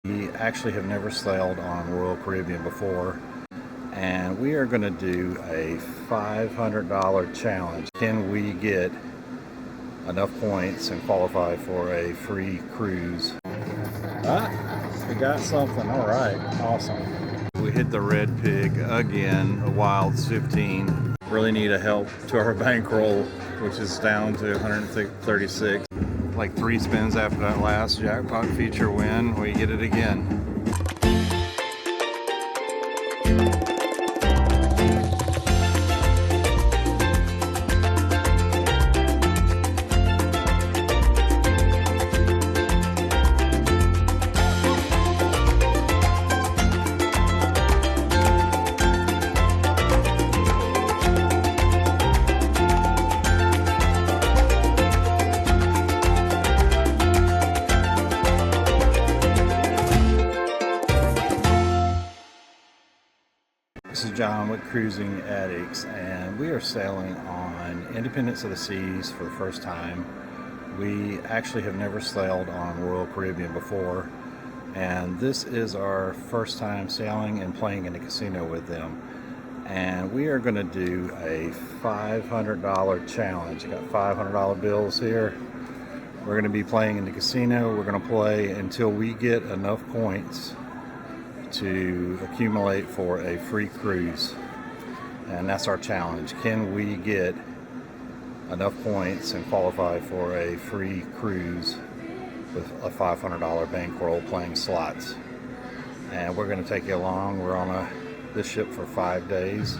We actually have never sailed on Royal Caribbean before, and we are going to do a $500 challenge. Can we get enough points and qualify for a free cruise? We got something. All right, awesome. We hit the red pig again, a Wilds 15. Really need a help to our bankroll, which is down to 136. Like 3 spins after that last jackpot feature win, we get it again. This is John with Cruising Addicts, and we are sailing on Independence of the Seas for the first time. We actually have never sailed on Royal Caribbean before, and this is our first time sailing and playing in a casino with them. And we are going to do a $500 challenge. I got $500 bills here. We're going to be playing in the casino. We're going to play until we get enough points to accumulate for a free cruise, and that's our challenge. Can we get enough points and qualify for a free cruise with a $500 bankroll playing slots? And we're going to take you along. We're on this ship for 5 days.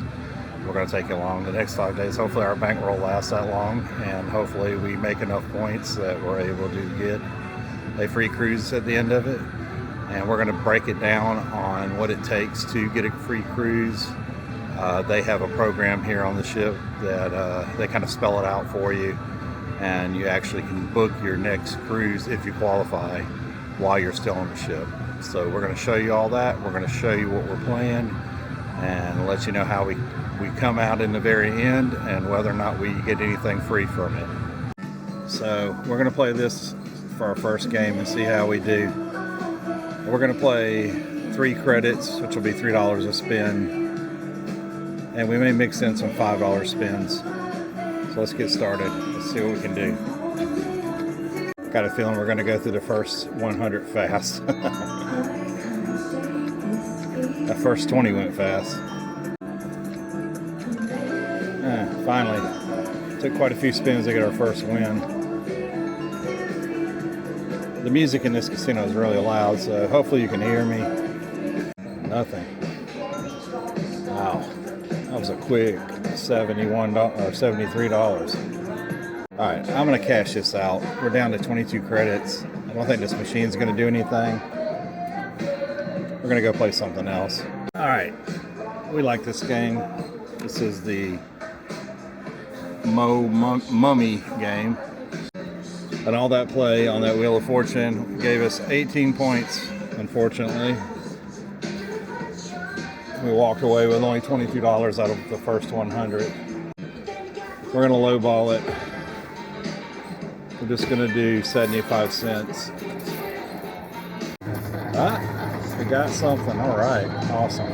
We're going to take you along the next 5 days. Hopefully our bankroll lasts that long, and hopefully we make enough points that we're able to get a free cruise at the end of it. And we're going to break it down on what it takes to get a free cruise. They have a program here on the ship that they kind of spell it out for you, and you actually can book your next cruise if you qualify while you're still on the ship. So we're going to show you all that. We're going to show you what we're playing and let you know how we come out in the very end and whether or not we get anything free from it. So we're going to play this for our first game and see how we do. We're going to play 3 credits, which will be $3 a spin, and we may mix in some $5 spins. So let's get started. Let's see what we can do. Got a feeling we're going to go through the first 100 fast. That first 20 went fast. Finally, took quite a few spins to get our first win. The music in this casino is really loud, so hopefully you can hear me. Nothing. Wow, that was a quick $71 or $73. All right, I'm gonna cash this out. We're down to 22 credits. I don't think this machine's gonna do anything. We're gonna go play something else. All right, we like this game. This is the Mummy game. And all that play on that Wheel of Fortune gave us 18 points, unfortunately. We walked away with only $22 out of the first 100. We're going to lowball it. We're just going to do 75 cents. We got something. All right, awesome.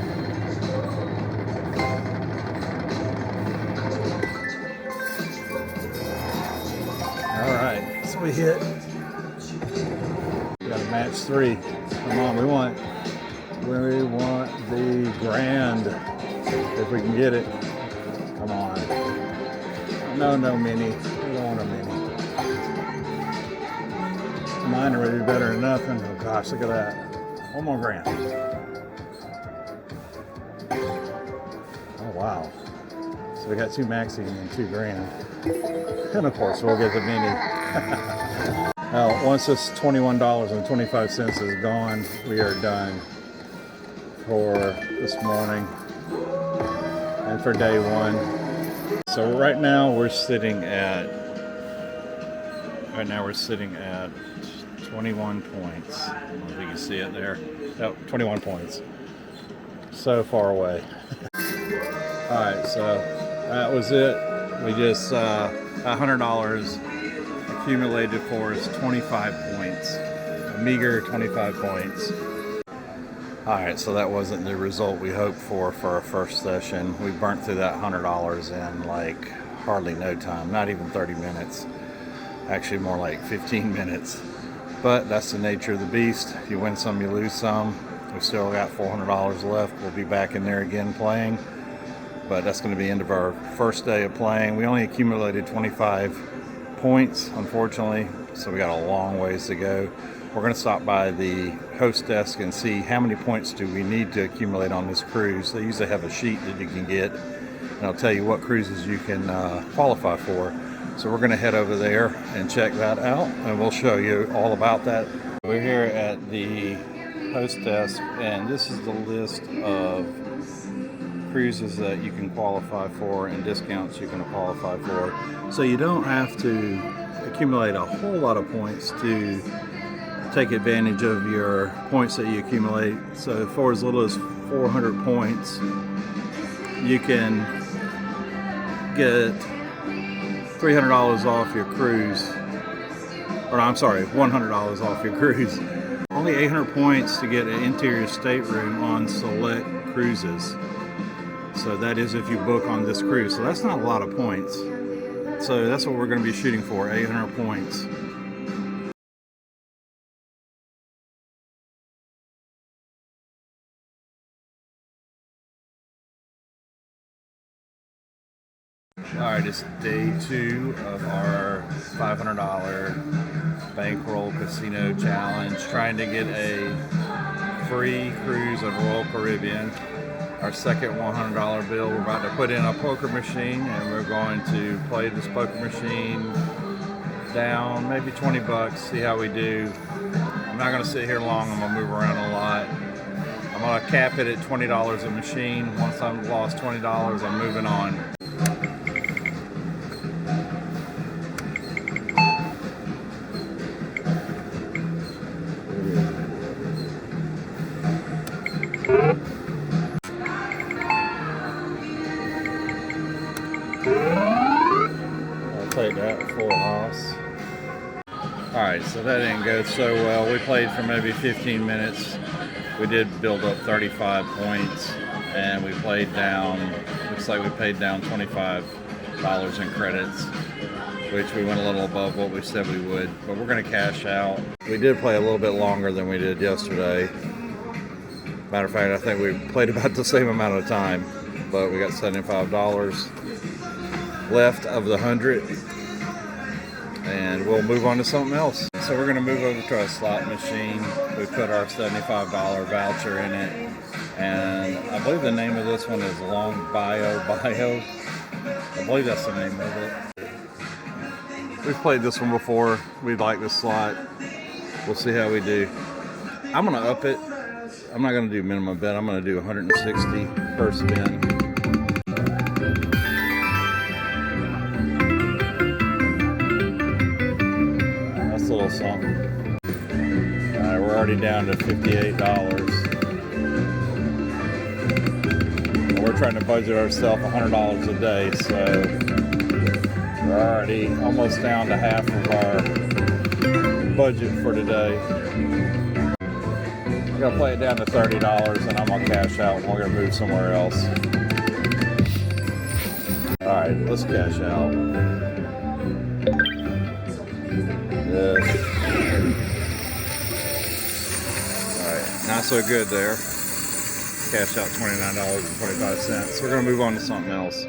All right. We hit. We got a match 3. Come on, we want the grand if we can get it. Come on. No mini. We don't want a mini. Mine are really better than nothing. Oh gosh, look at that. One more grand. Oh wow. So we got 2 maxis and 2 grand. And of course we'll get the mini. Now, once this $21.25 is gone, we are done for this morning and for day 1. So right now we're sitting at 21 points. I don't know if you can see it there. Oh, 21 points. So far away. All right, so that was it. We just $100 accumulated for us 25 points, a meager 25 points. Alright, so that wasn't the result we hoped for our first session. We burnt through that $100 in like hardly no time, not even 30 minutes. Actually more like 15 minutes. But that's the nature of the beast. You win some, you lose some. We still got $400 left. We'll be back in there again playing. But that's going to be the end of our first day of playing. We only accumulated 25 points, unfortunately, so we got a long ways to go. We're going to stop by the host desk and see how many points do we need to accumulate on this cruise. They usually have a sheet that you can get, and I'll tell you what cruises you can qualify for. So we're going to head over there and check that out, and we'll show you all about that. We're here at the host desk, and this is the list of cruises that you can qualify for and discounts you can qualify for. So you don't have to accumulate a whole lot of points to take advantage of your points that you accumulate. So for as little as 400 points, you can get $300 off your cruise, or I'm sorry, $100 off your cruise. Only 800 points to get an interior stateroom on select cruises. So that is if you book on this cruise. So that's not a lot of points. So that's what we're going to be shooting for, 800 points. Alright, it's day 2 of our $500 bankroll casino challenge, trying to get a free cruise on Royal Caribbean. Our second $100 bill. We're about to put in a poker machine, and we're going to play this poker machine down maybe 20 bucks, see how we do. I'm not going to sit here long, I'm going to move around a lot. I'm going to cap it at $20 a machine. Once I've lost $20, I'm moving on. Take that full house. Alright, so that didn't go so well. We played for maybe 15 minutes. We did build up 35 points, and we played down, looks like we paid down $25 in credits, which we went a little above what we said we would, but we're going to cash out. We did play a little bit longer than we did yesterday. Matter of fact, I think we played about the same amount of time, but we got $75 left of the 100, and we'll move on to something else. So we're going to move over to a slot machine. We put our $75 voucher in it, and I believe the name of this one is Long Bio. I believe that's the name of it. We've played this one before. We like this slot. We'll see how we do. I'm going to up it. I'm not going to do minimum bet. I'm going to do 160 per spin. That's a little something. Alright, we're already down to $58. And we're trying to budget ourselves $100 a day, so we're already almost down to half of our budget for today. We're gonna play it down to $30, and I'm gonna cash out, and we're gonna move somewhere else. Alright, let's cash out. Alright, not so good there. Cash out $29.25. We're gonna move on to something else.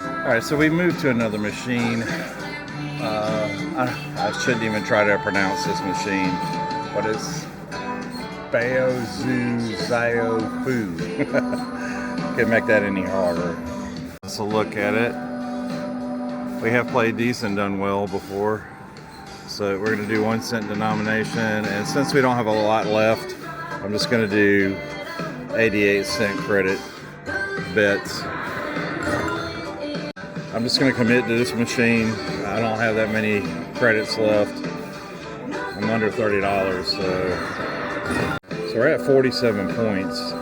Alright, so we moved to another machine. I shouldn't even try to pronounce this machine, but it's Baozu Fu. Can't make that any harder. Let's look at it. We have played these and done well before. So we're going to do 1 cent denomination. And since we don't have a lot left, I'm just going to do 88-cent credit bets. I'm just going to commit to this machine. I don't have that many credits left. I'm under $30, so we're at 47 points.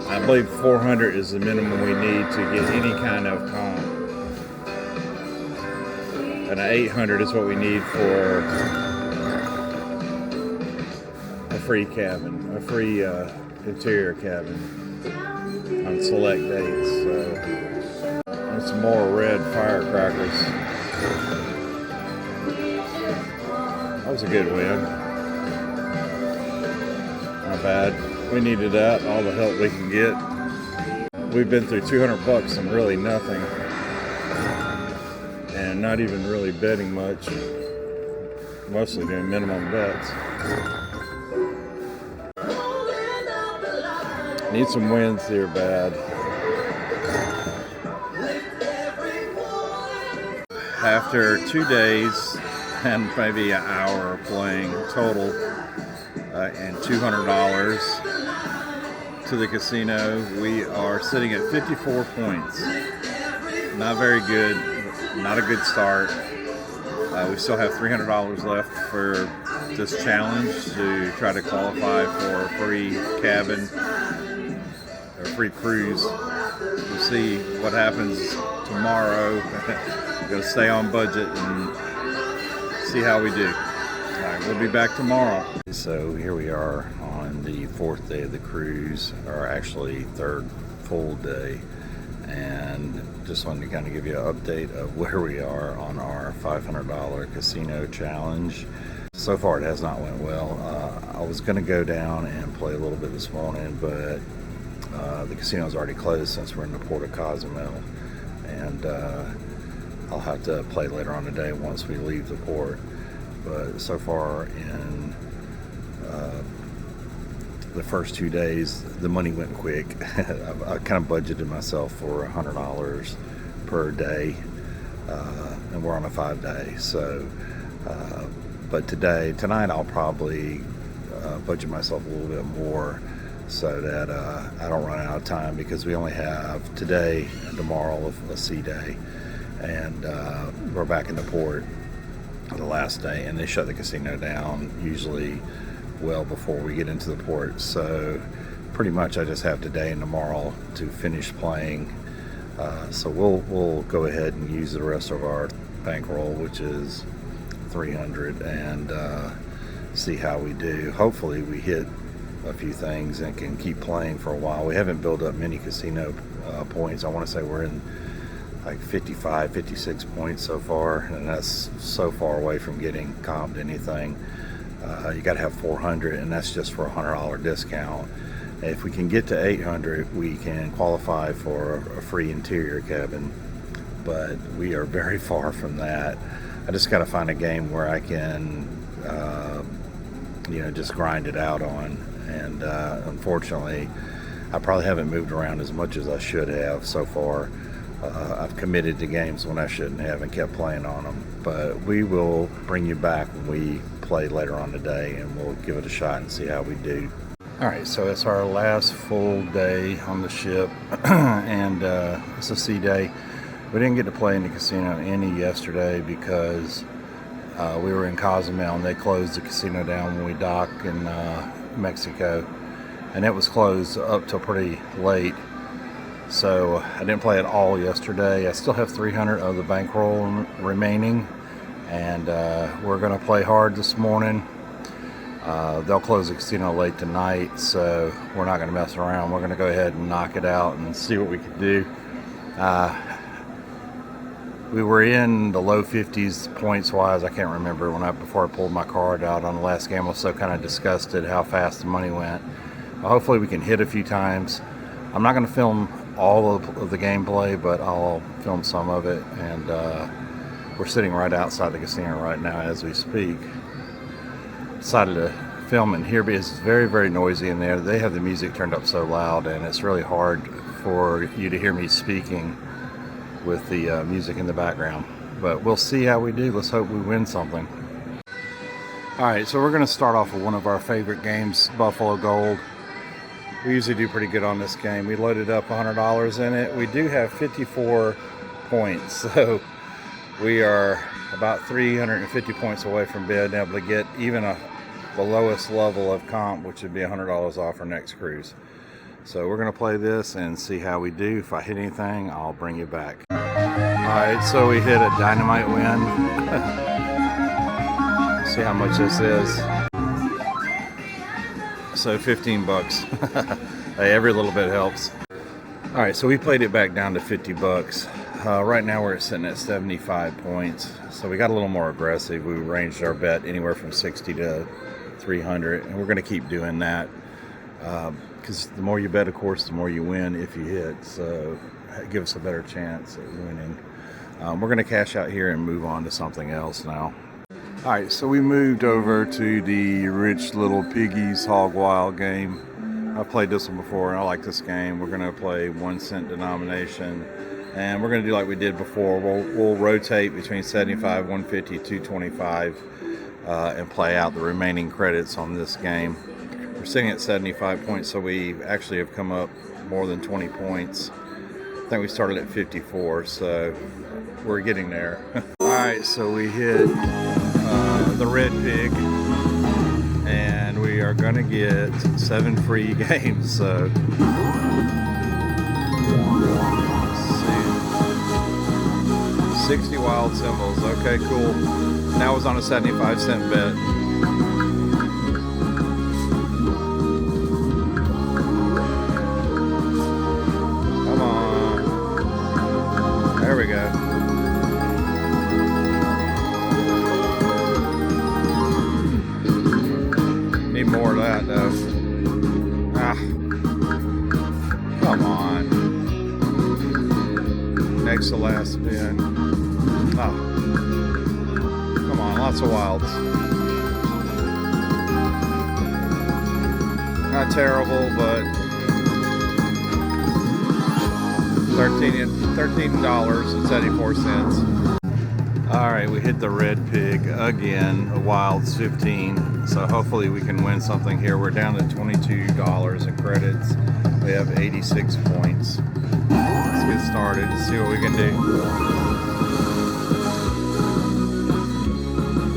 I believe 400 is the minimum we need to get any kind of comp. And 800 is what we need for a free cabin, a free interior cabin on select dates. So, and some more red firecrackers. That was a good win. Not bad. We needed that, all the help we can get. We've been through 200 bucks and really nothing. And not even really betting much. Mostly doing minimum bets. Need some wins here bad. After 2 days and maybe an hour of playing total and $200 to the casino, we are sitting at 54 points. Not very good, not a good start. We still have $300 left for this challenge to try to qualify for a free cabin or free cruise. We'll see what happens tomorrow. We're going to stay on budget and see how we do. All right, we'll be back tomorrow. So here we are on the 4th day of the cruise, or actually 3rd full day. And just wanted to kind of give you an update of where we are on our $500 casino challenge. So far it has not went well. I was going to go down and play a little bit this morning, but the casino's already closed since we're in the port of Cozumel. And I'll have to play later on today once we leave the port. But so far in the first 2 days, the money went quick. I kind of budgeted myself for $100 per day, and we're on a 5-day. So, but tonight I'll probably budget myself a little bit more so that I don't run out of time, because we only have today and tomorrow a sea day, and we're back in the port the last day, and they shut the casino down usually well before we get into the port. So pretty much I just have today and tomorrow to finish playing. So we'll go ahead and use the rest of our bankroll, which is $300, and see how we do. Hopefully we hit a few things and can keep playing for a while. We haven't built up many casino points. I want to say we're in like 55, 56 points so far, and that's so far away from getting comped anything. You got to have 400, and that's just for a $100 discount. If we can get to 800, we can qualify for a free interior cabin, but we are very far from that. I just got to find a game where I can just grind it out on, and unfortunately I probably haven't moved around as much as I should have so far. I've committed to games when I shouldn't have and kept playing on them, but we will bring you back when we play later on today, and we'll give it a shot and see how we do. All right, so it's our last full day on the ship, and it's a sea day. We didn't get to play in the casino any yesterday because we were in Cozumel, and they closed the casino down when we docked in Mexico, and it was closed up till pretty late. So I didn't play at all yesterday. I still have 300 of the bankroll remaining, and we're going to play hard this morning. They'll close the casino late tonight, so we're not going to mess around. We're going to go ahead and knock it out and see what we can do. We were in the low 50s points wise. I can't remember before I pulled my card out on the last game. I was so kind of disgusted how fast the money went. Hopefully we can hit a few times. I'm not going to film all of the gameplay, but I'll film some of it, and we're sitting right outside the casino right now as we speak. Decided to film in here because it's very, very noisy in there. They have the music turned up so loud, and it's really hard for you to hear me speaking with the music in the background. But we'll see how we do. Let's hope we win something. All right, so we're going to start off with one of our favorite games, Buffalo Gold. We usually do pretty good on this game. We loaded up $100 in it. We do have 54 points, so we are about 350 points away from being able to get even the lowest level of comp, which would be $100 off our next cruise. So we're going to play this and see how we do. If I hit anything, I'll bring you back. All right, so we hit a dynamite win. See how much this is. So 15 bucks. Hey, every little bit helps. All right, so we played it back down to 50 bucks. Right now we're sitting at 75 points. So we got a little more aggressive. We ranged our bet anywhere from 60 to 300, and we're going to keep doing that. Because the more you bet, of course, the more you win if you hit. So it gives us a better chance at winning. We're going to cash out here and move on to something else now. All right, so we moved over to the Rich Little Piggies Hog Wild game. I've played this one before, and I like this game. We're going to play 1 cent denomination, and we're going to do like we did before. We'll rotate between 75, 150, 225, and play out the remaining credits on this game. We're sitting at 75 points, so we actually have come up more than 20 points. I think we started at 54, so we're getting there. All right, so we hit the red pig, and we are gonna get 7 free games. So let's see. 60 wild symbols. Okay, cool. That was on a 75-cent bet. Come on. There we go. Need more of that though. Come on. Next to last spin. Come on, lots of wilds. Not terrible, but $13.74. All right, we hit the red pig again. The wild's 15, so hopefully we can win something here. We're down to $22 in credits. We have 86 points. Let's get started. See what we can do.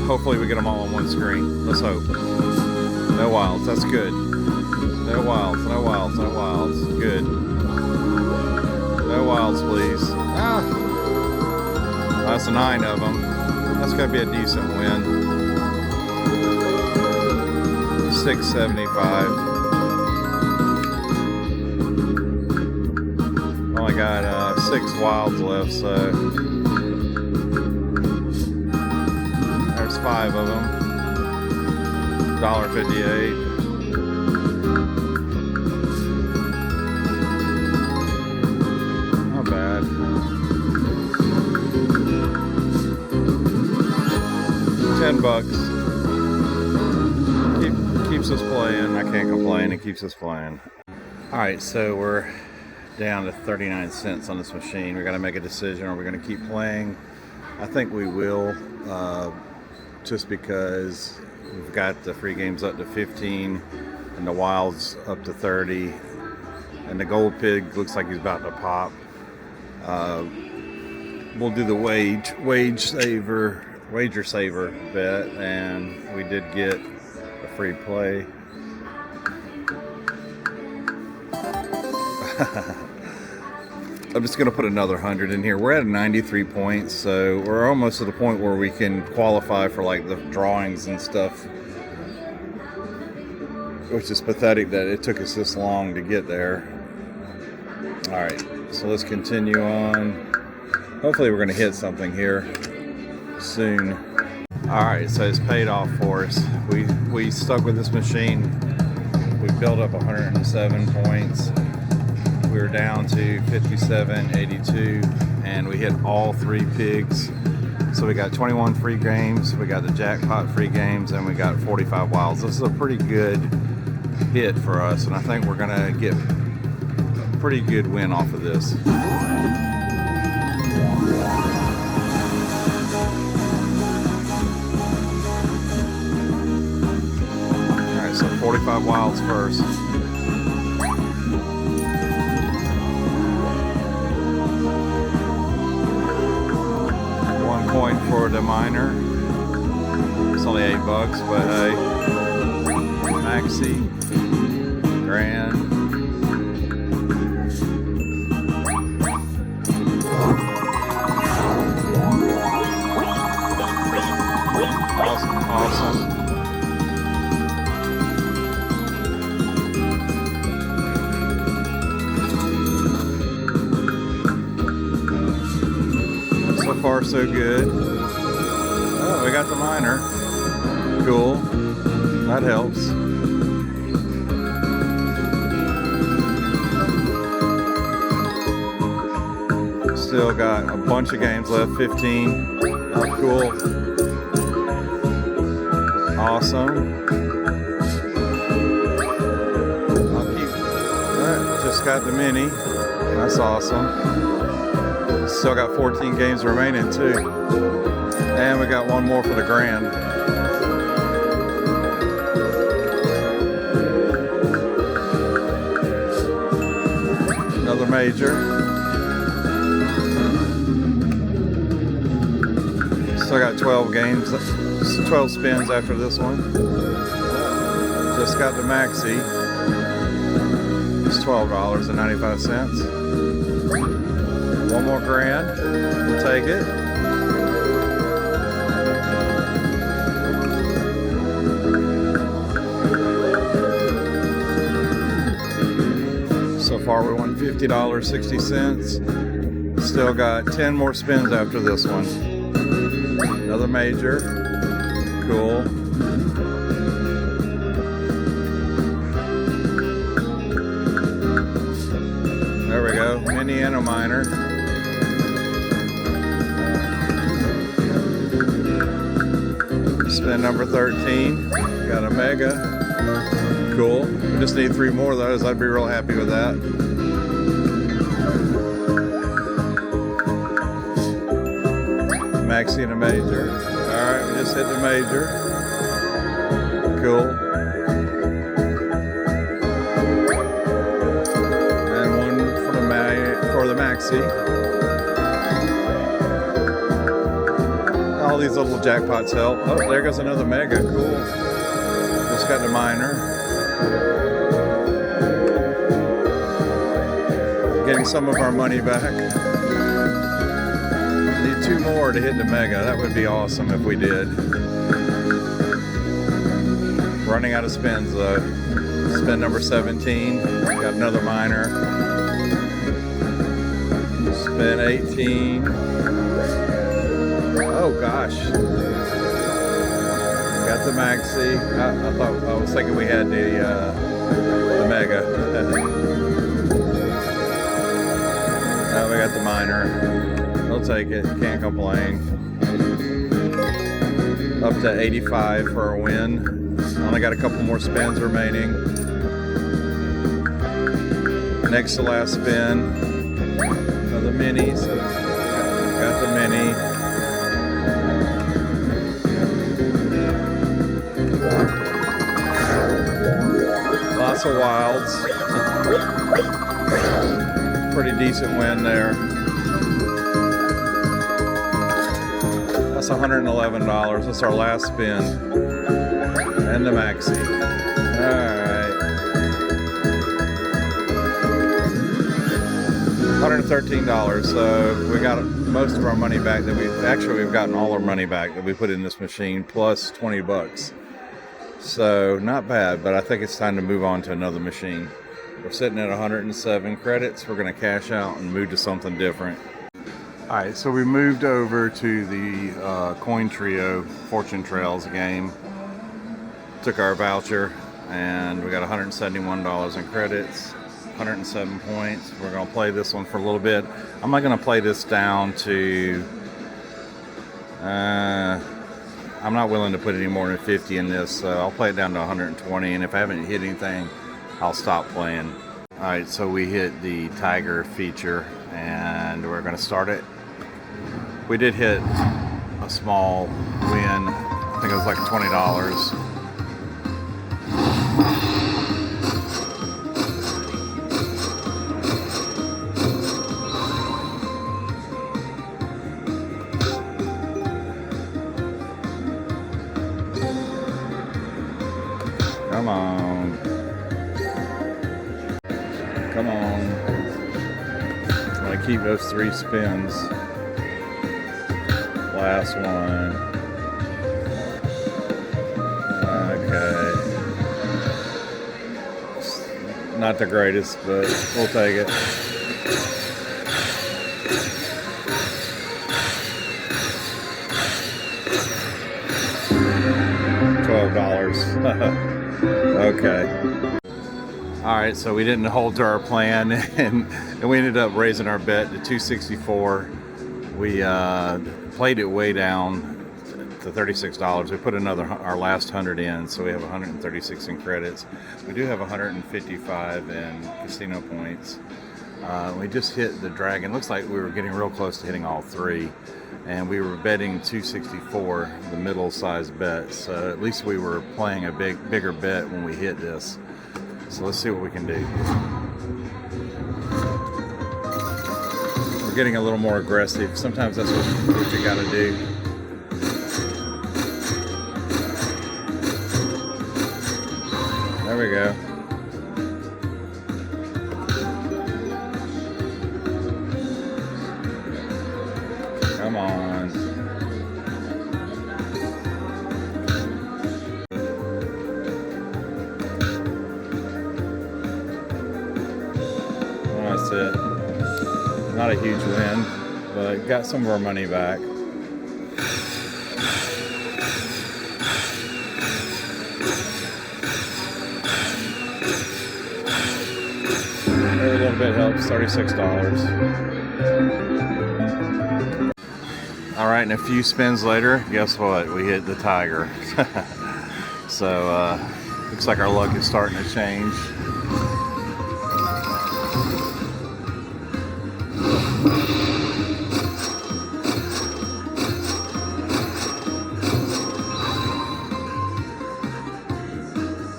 Hopefully we get them all on one screen. Let's hope. No wilds. That's good. No wilds. No wilds. No wilds. Good. No wilds, please. That's 9 of them. That's got to be a decent win. 675. Only got 6 wilds left, so there's 5 of them. $1.58. Not bad. 10 bucks. Keeps us playing. I can't complain. It keeps us playing. All right, so we're down to 39 cents on this machine. We got to make a decision. Are we going to keep playing? I think we will, just because we've got the free games up to 15 and the wilds up to 30, and the gold pig looks like he's about to pop. We'll do the wager saver bet, and we did get a free play. I'm just going to put another 100 in here. We're at 93 points, so we're almost to the point where we can qualify for like the drawings and stuff, which is pathetic that it took us this long to get there. All right, so let's continue on. Hopefully we're going to hit something here soon. All right, so it's paid off for us. We stuck with this machine. We built up 107 points. We were down to 57.82, and we hit all 3 pigs. So we got 21 free games, we got the jackpot free games, and we got 45 wilds. This is a pretty good hit for us, and I think we're gonna get a pretty good win off of this. All right, so 45 wilds first. Point for the minor. It's only $8, but hey, maxi, grand. Awesome. far so good. Oh, we got the minor. Cool. That helps. Still got a bunch of games left. 15. Oh, cool. Awesome. I'll keep that. Just got the mini. That's awesome. Still got 14 games remaining too. And we got one more for the grand. Another major. Still got 12 games, 12 spins after this one. Just got the maxi. It's $12.95. One more grand. We'll take it. So far we won $50.60. Still got 10 more spins after this one. Another major. Cool. There we go. Mini and a minor. Spin number 13. Got a mega. Cool. We just need 3 more of those. I'd be real happy with that. Maxi and a major. Alright, we just hit the major. Cool. And one for the maxi. All these little jackpots help. Oh, there goes another mega. Cool. Just got the minor. Getting some of our money back. Need 2 more to hit the mega. That would be awesome if we did. Running out of spins though. Spin number 17. Got another minor. Spin 18. Oh gosh. Got the maxi. I was thinking we had the mega. Oh, we got the minor. We'll take it. Can't complain. Up to 85 for a win. Only got a couple more spins remaining. Next to last spin. Another mini. So got the mini. Lots of wilds. Pretty decent win there. That's $111. That's our last spin. And the maxi. Alright. $113. So we got most of our money back that we've gotten all our money back that we put in this machine plus 20 bucks. So not bad, but I think it's time to move on to another machine. We're sitting at 107 credits. We're going to cash out and move to something different. All right, so we moved over to the Coin Trio Fortune Trails game. Took our voucher and we got $171 in credits, 107 points. We're going to play this one for a little bit. I'm not going to play this down to... I'm not willing to put any more than 50 in this, so I'll play it down to 120, and if I haven't hit anything, I'll stop playing. Alright, so we hit the Tiger feature, and we're going to start it. We did hit a small win. I think it was like $20. Come on. Come on. I'm going to keep those 3 spins. Last one. Okay. Not the greatest, but we'll take it. Okay. All right, so we didn't hold to our plan, and we ended up raising our bet to 264. We played it way down to $36. We put our last 100 in, so we have 136 in credits. We do have 155 in casino points. We just hit the dragon. Looks like we were getting real close to hitting all three, and we were betting 264, the middle-sized bet. So at least we were playing a bigger bet when we hit this. So let's see what we can do. We're getting a little more aggressive. Sometimes that's what you gotta do. There we go. Come on. That's it. Not a huge win, but got some of our money back. Every little bit helps, $36. All right, and a few spins later, guess what? We hit the tiger. So, looks like our luck is starting to change.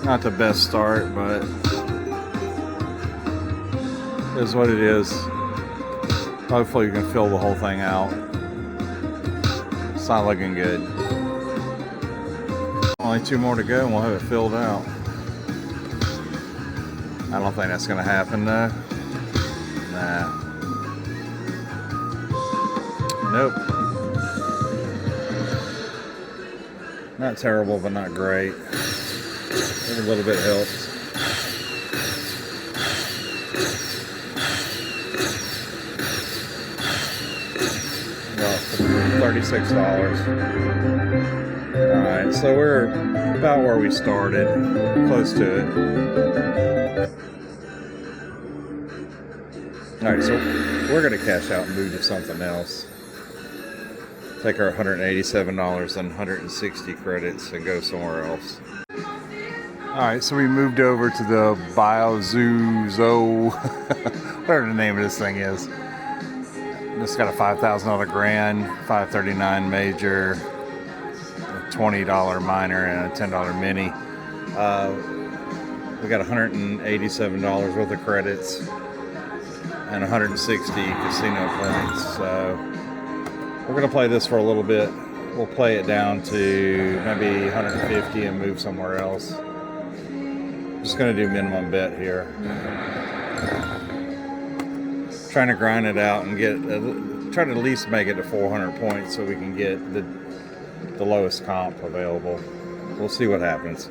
Not the best start, but it is what it is. Hopefully you can fill the whole thing out. It's not looking good. Only 2 more to go and we'll have it filled out. I don't think that's gonna happen though. Nah. Nope. Not terrible, but not great. Every little bit helps. Well, $36. Alright, so we're about where we started, close to it. Alright, so we're going to cash out and move to something else. Take our $187 and 160 credits and go somewhere else. Alright, so we moved over to the Biozuzo, whatever the name of this thing is. It's got a $5,000 grand, $539 major, a $20 minor, and a $10 mini. We got $187 worth of credits and 160 casino points. So we're going to play this for a little bit. We'll play it down to maybe 150 and move somewhere else. Just going to do minimum bet here. Trying to grind it out and try to at least make it to 400 points so we can get the lowest comp available. We'll see what happens.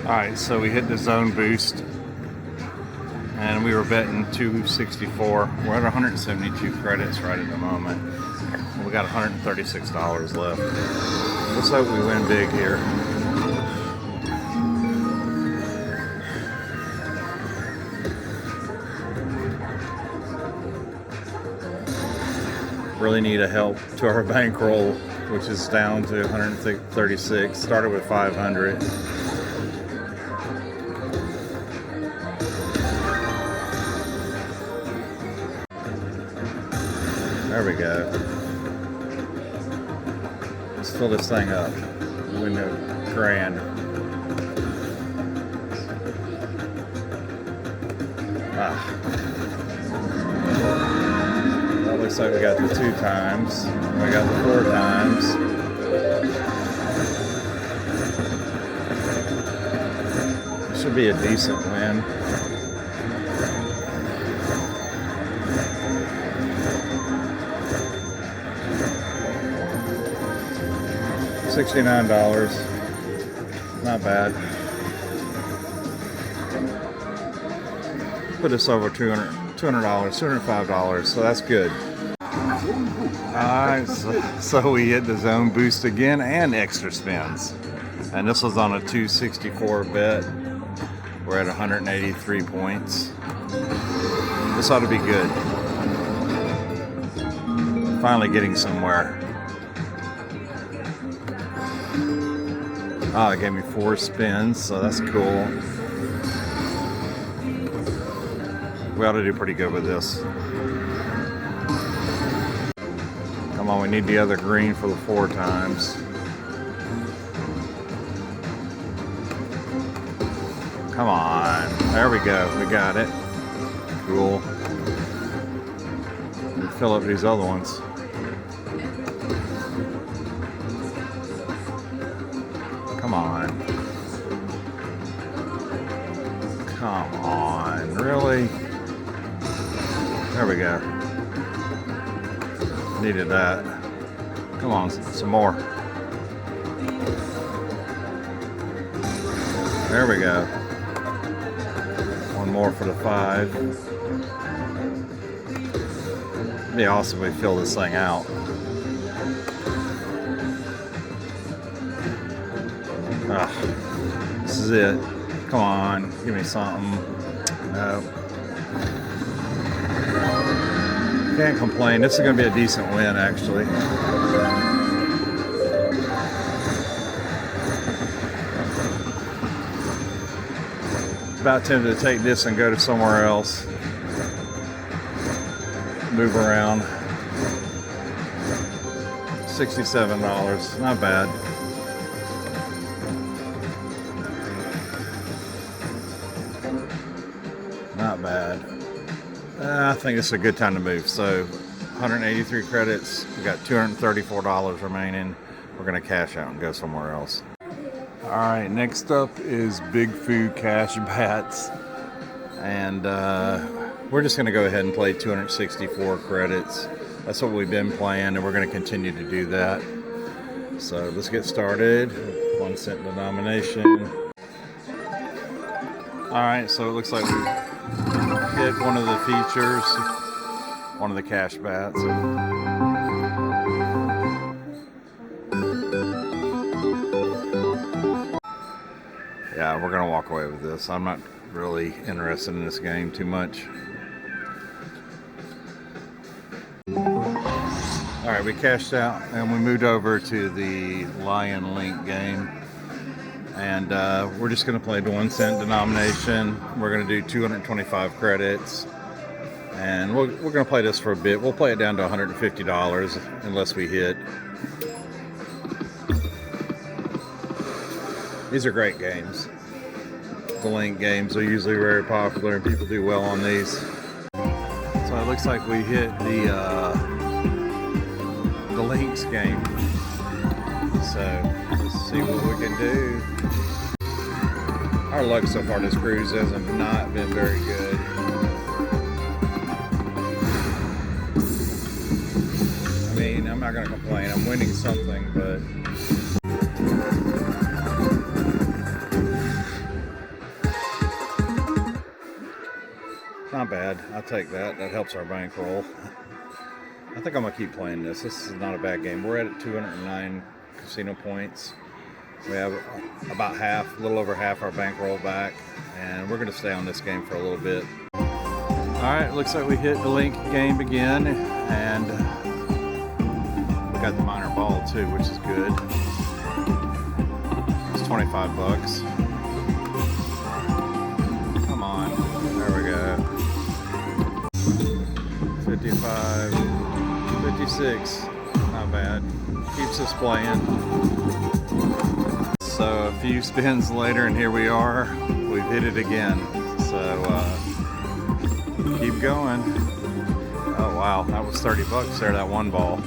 Alright, so we hit the zone boost and we were betting 264. We're at 172 credits right at the moment. We got $136 left. Let's hope we win big here. Really need a help to our bankroll, which is down to 136. Started with 500. There we go. Let's fill this thing up. Win a grand. Looks like we got the 2 times. We got the 4 times. It should be a decent win. $69. Not bad. Put us over $200, $205, so that's good. Alright, so we hit the zone boost again and extra spins. And this was on a 264 bet. We're at 183 points. This ought to be good. Finally getting somewhere. Oh, it gave me 4 spins, so that's cool. We ought to do pretty good with this. Come on, we need the other green for the 4 times. Come on. There we go. We got it. Cool. We'll fill up these other ones. Come on. Come on. Really? There we go. Needed that. Come on, some more. There we go. One more for the 5. It'd be awesome if we fill this thing out. This is it. Come on, give me something. No. Can't complain. This is going to be a decent win, actually. About tempted to take this and go to somewhere else. Move around. $67. Not bad. Not bad. I think it's a good time to move. So 183 credits. We got $234 remaining. We're going to cash out and go somewhere else. All right, next up is Big Food Cash Bats. And we're just going to go ahead and play 264 credits. That's what we've been playing, and we're going to continue to do that. So let's get started. 1 cent denomination. All right, so it looks like we hit one of the features, one of the cash bats. Yeah, we're gonna walk away with this. I'm not really interested in this game too much. All right, we cashed out and we moved over to the Lion Link game. And we're just going to play the 1 cent denomination. We're going to do 225 credits. And we're going to play this for a bit. We'll play it down to $150 unless we hit. These are great games. The Link games are usually very popular and people do well on these. So it looks like we hit the Links game. So let's see what we can do. Our luck so far this cruise has not been very good. I mean, I'm not going to complain. I'm winning something, but not bad. I'll take that. That helps our bankroll. I think I'm going to keep playing this. This is not a bad game. We're at 209 casino points. We have about half, a little over half our bankroll back, and we're going to stay on this game for a little bit. All right, looks like we hit the Link game again, and we got the minor ball too, which is good. It's 25 bucks. Come on, there we go. 55, 56, not bad. Keeps us playing. So a few spins later, and here we are. We've hit it again. So keep going. Oh wow, that was 30 bucks there, that one ball.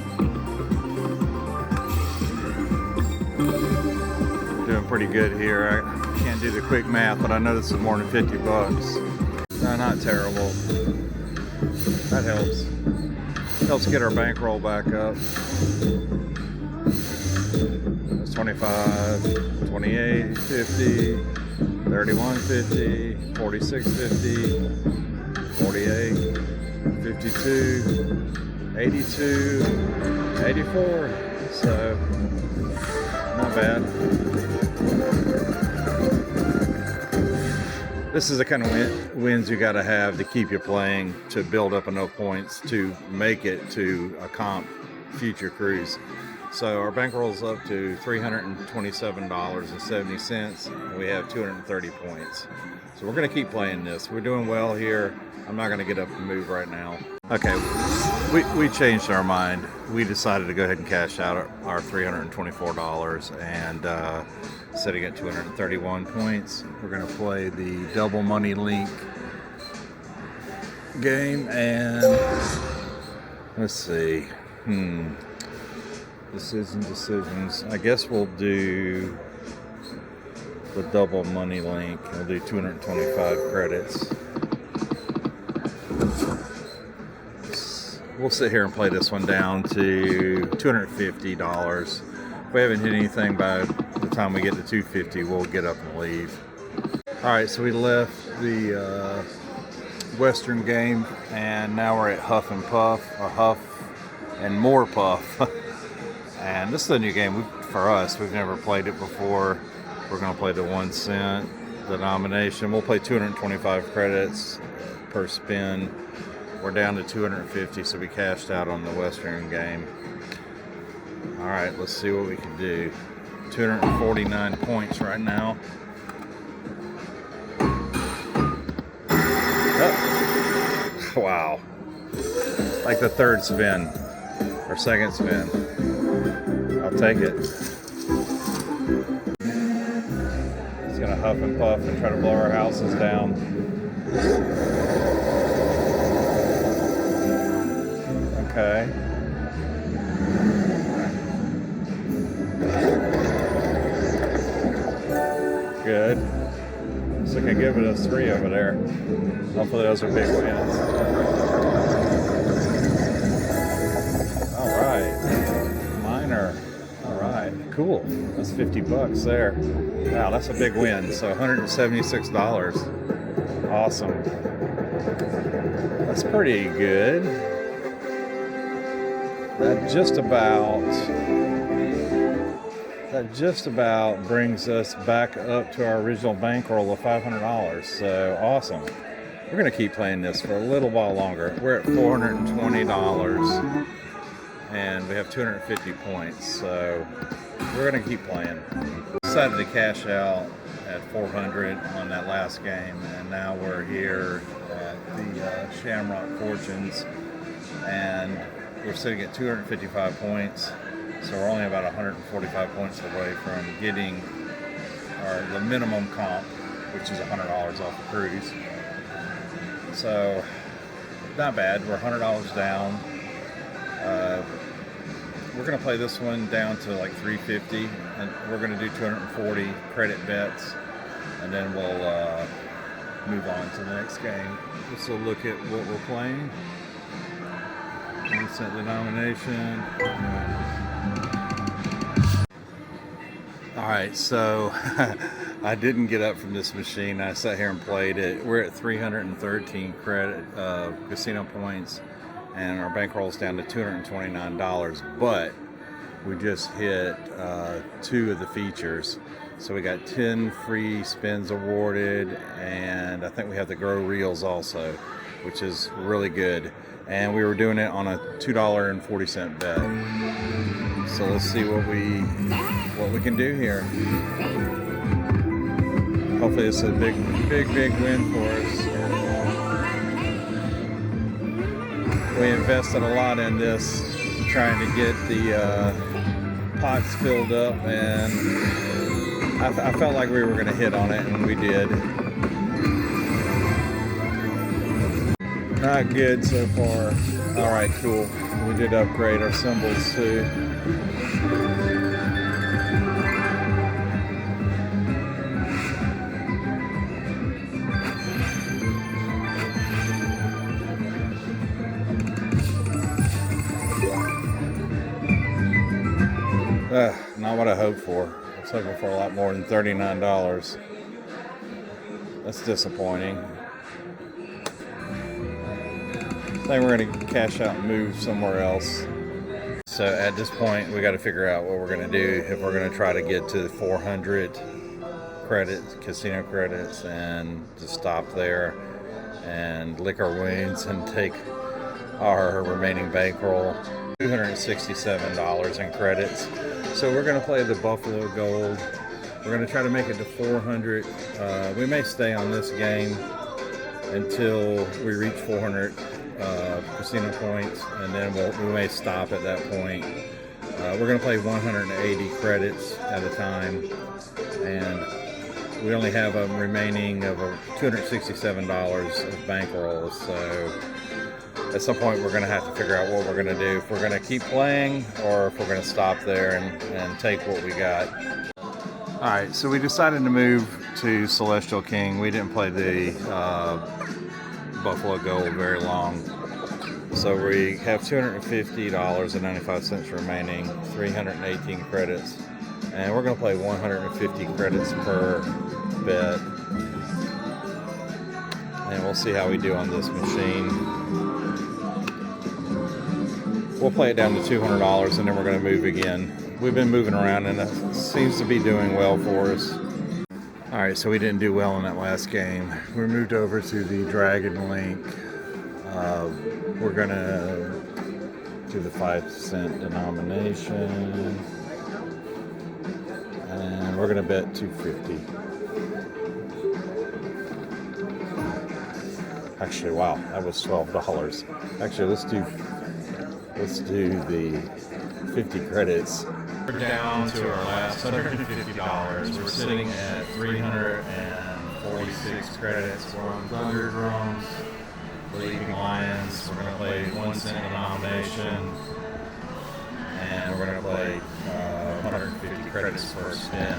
Doing pretty good here. I can't do the quick math, but I know this is more than 50 bucks. No, not terrible. That helps. Helps get our bankroll back up. That's 25, 28, 50, 31, 50, 46, 50, 48, 52, 82, 84. So, not bad. This is the kind of wins you got to have to keep you playing, to build up enough points to make it to a comp future cruise. So our bankroll's up to $327.70. We have 230 points. So we're going to keep playing this. We're doing well here. I'm not going to get up and move right now. Okay, we changed our mind. We decided to go ahead and cash out our $324 and sitting at 231 points. We're going to play the double money link game, and let's see. Decisions. I guess we'll do the double money link. We'll do 225 credits. We'll sit here and play this one down to $250. If we haven't hit anything by the time we get to 250, we'll get up and leave. All right, so we left the Western game, and now we're at Huff and Puff, or Huff and More Puff. And this is a new game for us. We've never played it before. We're going to play the 1 cent denomination. We'll play 225 credits per spin. We're down to 250, so we cashed out on the Western game. All right, let's see what we can do. 249 points right now. Oh. Wow. Like the third spin, or second spin. I'll take it. He's gonna huff and puff and try to blow our houses down. Okay. Good. So can give it a 3 over there. Hopefully those are big wins. All right. Minor. All right. Cool. That's 50 bucks there. Wow, that's a big win. So $176. Awesome. That's pretty good. That just about brings us back up to our original bankroll of $500. So awesome. We're going to keep playing this for a little while longer. We're at $420 and we have 250 points. So we're going to keep playing. Decided to cash out at 400 on that last game, and now we're here at the Shamrock Fortunes, and we're sitting at 255 points. So we're only about 145 points away from getting the minimum comp, which is $100 off the cruise. So not bad. We're $100 down. We're going to play this one down to like 350, and we're going to do 240 credit bets, and then we'll move on to the next game. Let's look at what we're playing. 1 cent denomination. All right, so I didn't get up from this machine. I sat here and played it. We're at 313 credit casino points, and our bankroll's down to $229. But we just hit 2 of the features. So we got 10 free spins awarded, and I think we have the grow reels also, which is really good. And we were doing it on a $2.40 bet. So let's see what we can do here. Hopefully it's a big win for us. We invested a lot in this, trying to get the pots filled up, and I felt like we were going to hit on it, and we did. Not good so far. All right, cool. We did upgrade our symbols too. Not what I hoped for. I was hoping for a lot more than $39. That's disappointing. I think we're going to cash out and move somewhere else. So at this point, we got to figure out what we're going to do if we're going to try to get to 400 credits, casino credits, and just stop there and lick our wounds and take our remaining bankroll. $267 in credits. So we're going to play the Buffalo Gold. We're going to try to make it to 400. We may stay on this game until we reach 400 casino points, and then we may stop at that point. We're going to play 180 credits at a time, and we only have a remaining of $267 of bankroll. So at some point we're going to have to figure out what we're going to do, if we're going to keep playing or if we're going to stop there and take what we got. Alright, so we decided to move to Celestial King. We didn't play the Buffalo Gold very long. So we have $250.95 remaining, 318 credits. And we're going to play 150 credits per bet. And we'll see how we do on this machine. We'll play it down to $200 and then we're going to move again. We've been moving around and it seems to be doing well for us. Alright, so we didn't do well in that last game. We moved over to the Dragon Link. We're going to do the 5-cent denomination. And we're going to bet $250. Actually, wow, that was $12. Actually, let's do the 50 credits. We're down to our last $150. We're sitting at 346 credits. We're on Thunder Drums, Leaping Lions. We're going to play 1 cent denomination, and we're going to play 150 credits per spin.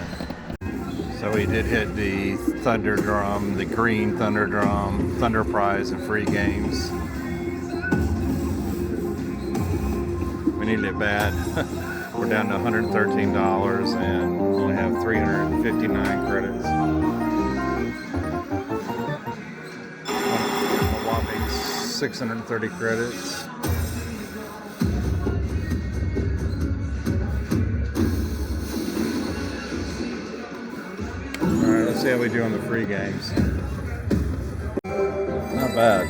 So we did hit the Thunder Drum, the green Thunder Drum, Thunder Prize, and free games. We needed it bad. We're down to $113 and only have 359 credits. A whopping 630 credits. Alright, let's see how we do on the free games. Not bad.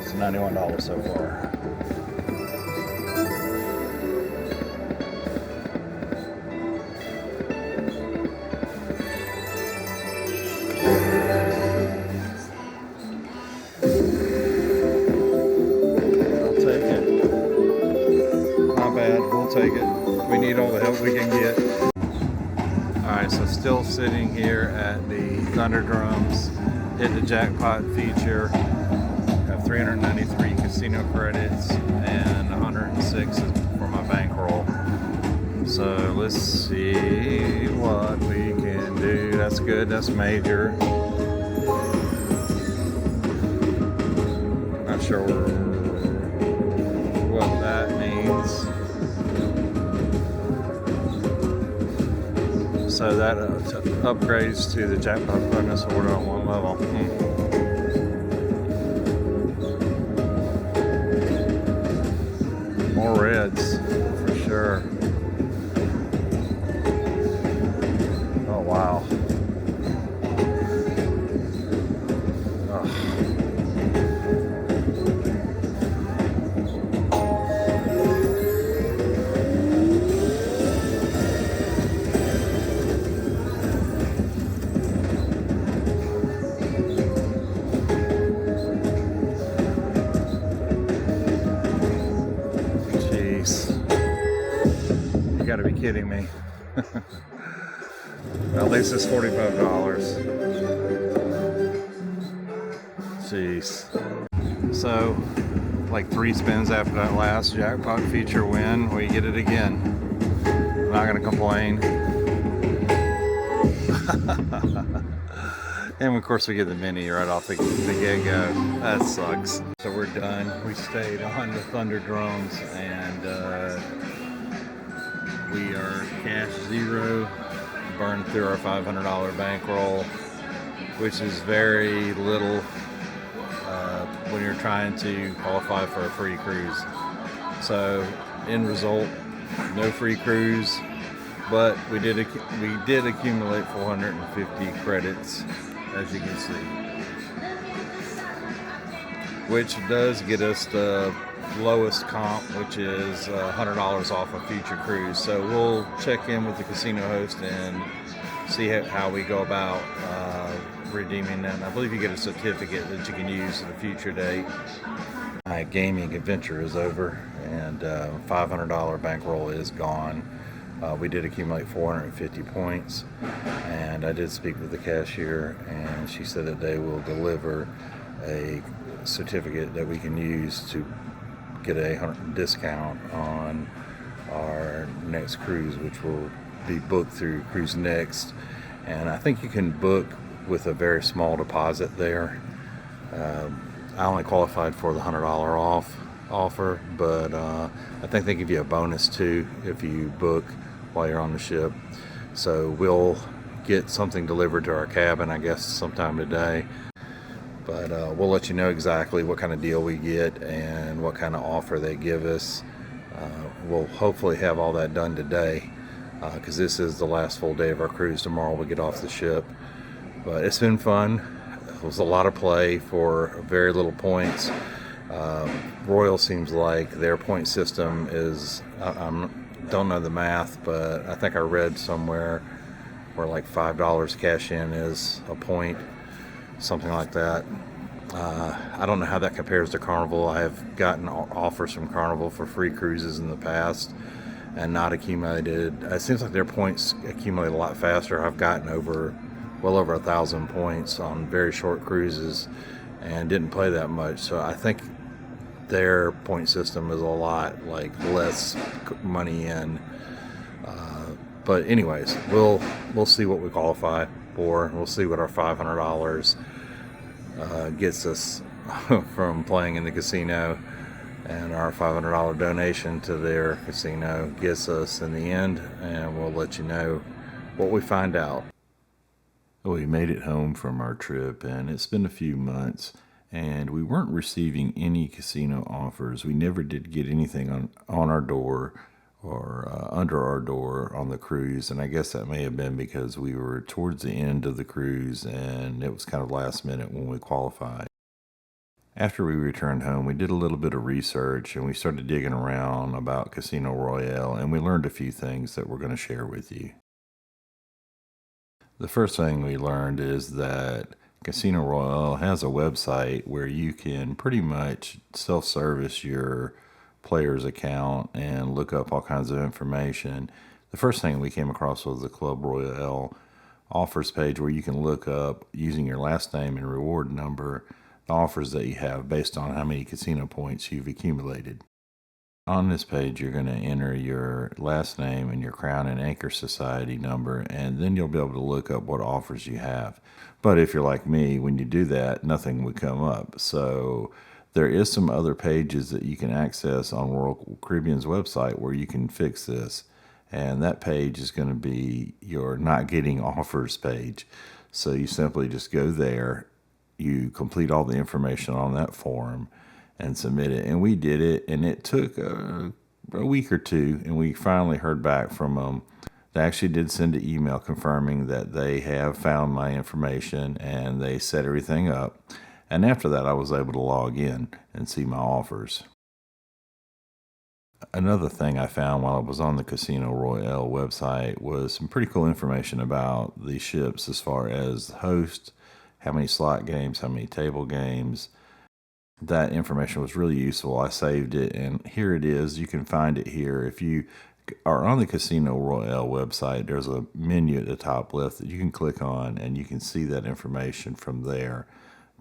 It's $91 so far. We'll take it. We need all the help we can get. Alright, so still sitting here at the Thunder Drums, hit the jackpot feature. Have 393 casino credits and 106 for my bankroll. So let's see what we can do. That's good, that's major. Not sure what that means. So that upgrades to the jackpot bonus order on one level. More reds, for sure. Oh, wow. You gotta be kidding me. At least it's $45. Jeez. So, like 3 spins after that last jackpot feature win, we get it again. I'm not gonna complain. And of course we get the mini right off the get-go. That sucks. So we're done. We stayed on the Thunder Drums and we are cash zero. Burned through our $500 bankroll, which is very little when you're trying to qualify for a free cruise. So end result, no free cruise, but we did accumulate 450 credits, as you can see, which does get us the lowest comp, which is $100 off a future cruise. So we'll check in with the casino host and see how we go about redeeming that. And I believe you get a certificate that you can use at a future date. My gaming adventure is over, and $500 bankroll is gone. We did accumulate 450 points, and I did speak with the cashier, and she said that they will deliver a certificate that we can use to get a discount on our next cruise, which will be booked through Cruise Next. And I think you can book with a very small deposit there. I only qualified for the $100 off offer, but I think they give you a bonus too if you book while you're on the ship. So we'll get something delivered to our cabin, I guess, sometime today. But we'll let you know exactly what kind of deal we get and what kind of offer they give us. We'll hopefully have all that done today, because this is the last full day of our cruise. Tomorrow we get off the ship. But it's been fun. It was a lot of play for very little points. Royal seems like their point system is, I don't know the math, but I think I read somewhere where like $5 cash in is a point, something like that. I don't know how that compares to Carnival. I have gotten offers from Carnival for free cruises in the past and not accumulated. It seems like their points accumulate a lot faster. I've gotten well over 1,000 points on very short cruises and didn't play that much. So I think their point system is a lot like less money in. But anyways, we'll see what we qualify for. We'll see what our $500 gets us from playing in the casino, and our $500 donation to their casino gets us in the end, and we'll let you know what we find out. We made it home from our trip, and it's been a few months, and we weren't receiving any casino offers. We never did get anything on our door or under our door on the cruise, and I guess that may have been because we were towards the end of the cruise, and it was kind of last minute when we qualified. After we returned home, we did a little bit of research, and we started digging around about Casino Royale, and we learned a few things that we're going to share with you. The first thing we learned is that Casino Royale has a website where you can pretty much self-service your player's account and look up all kinds of information. The first thing we came across was the Club Royale offers page, where you can look up, using your last name and reward number, the offers that you have based on how many casino points you've accumulated. On this page, you're going to enter your last name and your Crown and Anchor Society number, and then you'll be able to look up what offers you have. But if you're like me, when you do that, nothing would come up. So there is some other pages that you can access on Royal Caribbean's website where you can fix this. And that page is going to be your not getting offers page. So you simply just go there, you complete all the information on that form, and submit it. And we did it, and it took a week or two, and we finally heard back from them. They actually did send an email confirming that they have found my information and they set everything up. And after that, I was able to log in and see my offers. Another thing I found while I was on the Casino Royale website was some pretty cool information about the ships, as far as the host, how many slot games, how many table games. That information was really useful. I saved it, and here it is. You can find it here. If you are on the Casino Royale website, there's a menu at the top left that you can click on, and you can see that information from there.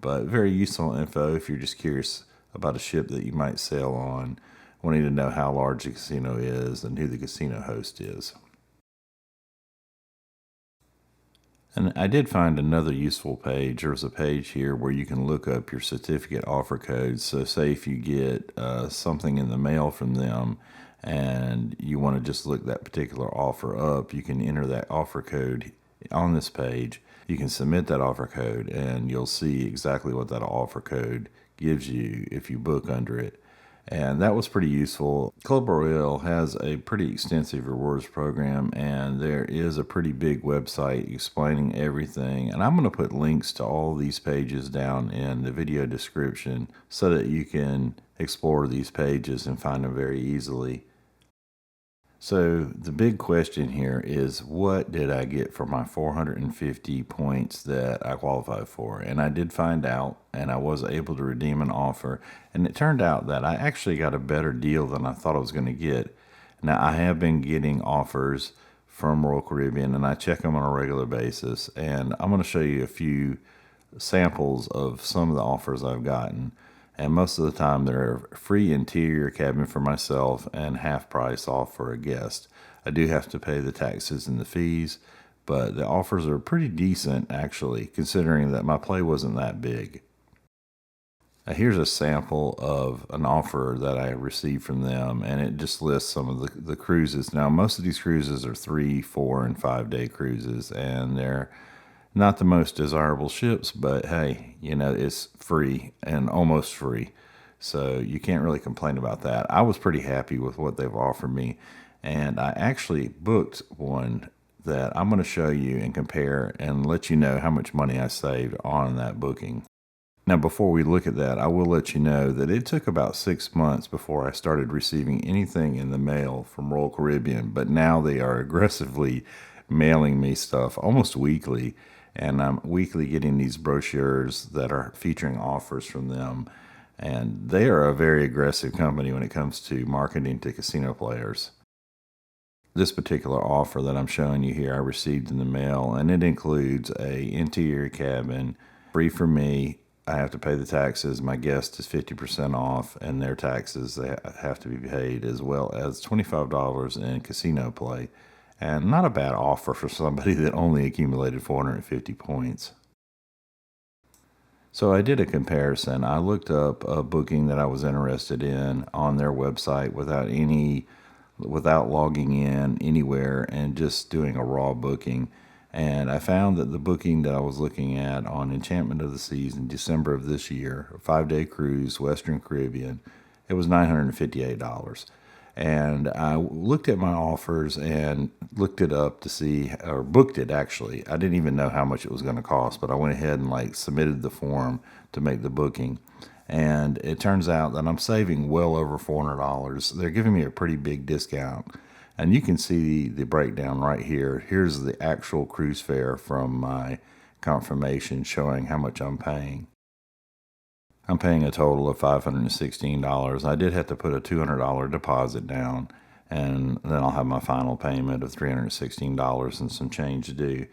But very useful info if you're just curious about a ship that you might sail on, wanting to know how large the casino is and who the casino host is. And I did find another useful page. There's a page here where you can look up your certificate offer codes. So say if you get something in the mail from them and you want to just look that particular offer up, you can enter that offer code on this page. You can submit that offer code, and you'll see exactly what that offer code gives you if you book under it. And that was pretty useful. Club Royale has a pretty extensive rewards program, and there is a pretty big website explaining everything. And I'm going to put links to all these pages down in the video description so that you can explore these pages and find them very easily. So the big question here is, what did I get for my 450 points that I qualified for? And I did find out, and I was able to redeem an offer. And it turned out that I actually got a better deal than I thought I was going to get. Now, I have been getting offers from Royal Caribbean, and I check them on a regular basis. And I'm going to show you a few samples of some of the offers I've gotten. And most of the time they're free interior cabin for myself and half price off for a guest. I do have to pay the taxes and the fees, but the offers are pretty decent actually, considering that my play wasn't that big. Here's a sample of an offer that I received from them, and it just lists some of the cruises. Now, most of these cruises are 3, 4, and 5 day cruises, and they're not the most desirable ships, but hey, it's free and almost free. So you can't really complain about that. I was pretty happy with what they've offered me, and I actually booked one that I'm going to show you and compare and let you know how much money I saved on that booking. Now, before we look at that, I will let you know that it took about 6 months before I started receiving anything in the mail from Royal Caribbean, but now they are aggressively mailing me stuff almost weekly, and I'm weekly getting these brochures that are featuring offers from them. And they are a very aggressive company when it comes to marketing to casino players. This particular offer that I'm showing you here, I received in the mail, and it includes a interior cabin, free for me. I have to pay the taxes. My guest is 50% off, and their taxes they have to be paid, as well as $25 in casino play. And not a bad offer for somebody that only accumulated 450 points. So I did a comparison. I looked up a booking that I was interested in on their website without logging in anywhere and just doing a raw booking. And I found that the booking that I was looking at on Enchantment of the Seas in December of this year, a 5 day cruise, Western Caribbean, it was $958. And I looked at my offers and looked it up to see, or booked it actually. I didn't even know how much it was going to cost, but I went ahead and submitted the form to make the booking. And it turns out that I'm saving well over $400. They're giving me a pretty big discount. And you can see the breakdown right here. Here's the actual cruise fare from my confirmation showing how much I'm paying. I'm paying a total of $516. I did have to put a $200 deposit down, and then I'll have my final payment of $316 and some change due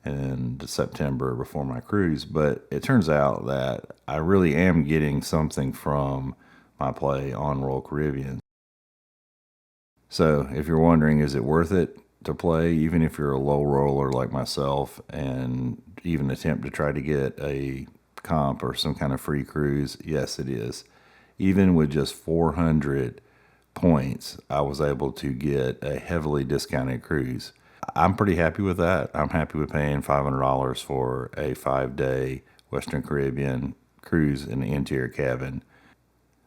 in September before my cruise. But it turns out that I really am getting something from my play on Royal Caribbean. So if you're wondering, is it worth it to play, even if you're a low roller like myself, and even attempt to try to get a comp or some kind of free cruise? Yes, it is. Even with just 400 points, I was able to get a heavily discounted cruise. I'm pretty happy with that. I'm happy with paying $500 for a 5 day Western Caribbean cruise in the interior cabin.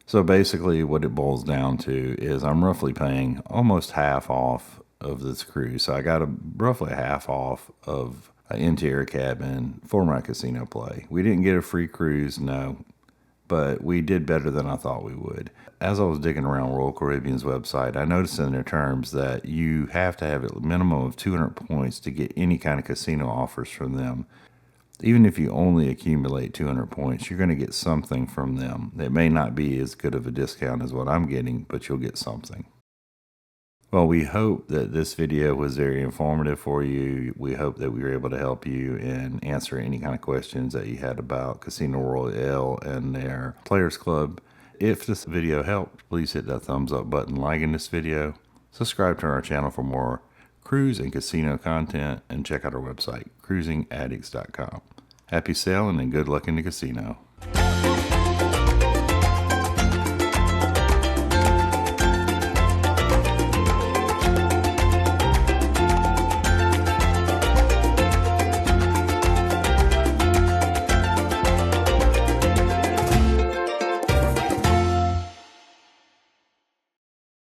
So basically what it boils down to is I'm roughly paying almost half off of this cruise. So I got roughly half off of an interior cabin for my casino play. We didn't get a free cruise, no, but we did better than I thought we would. As I was digging around Royal Caribbean's website, I noticed in their terms that you have to have a minimum of 200 points to get any kind of casino offers from them. Even if you only accumulate 200 points, you're going to get something from them. It may not be as good of a discount as what I'm getting, but you'll get something. Well, we hope that this video was very informative for you. We hope that we were able to help you and answer any kind of questions that you had about Casino Royale and their Players Club. If this video helped, please hit that thumbs up button, like this video, subscribe to our channel for more cruise and casino content, and check out our website, cruisingaddicts.com. Happy sailing and good luck in the casino.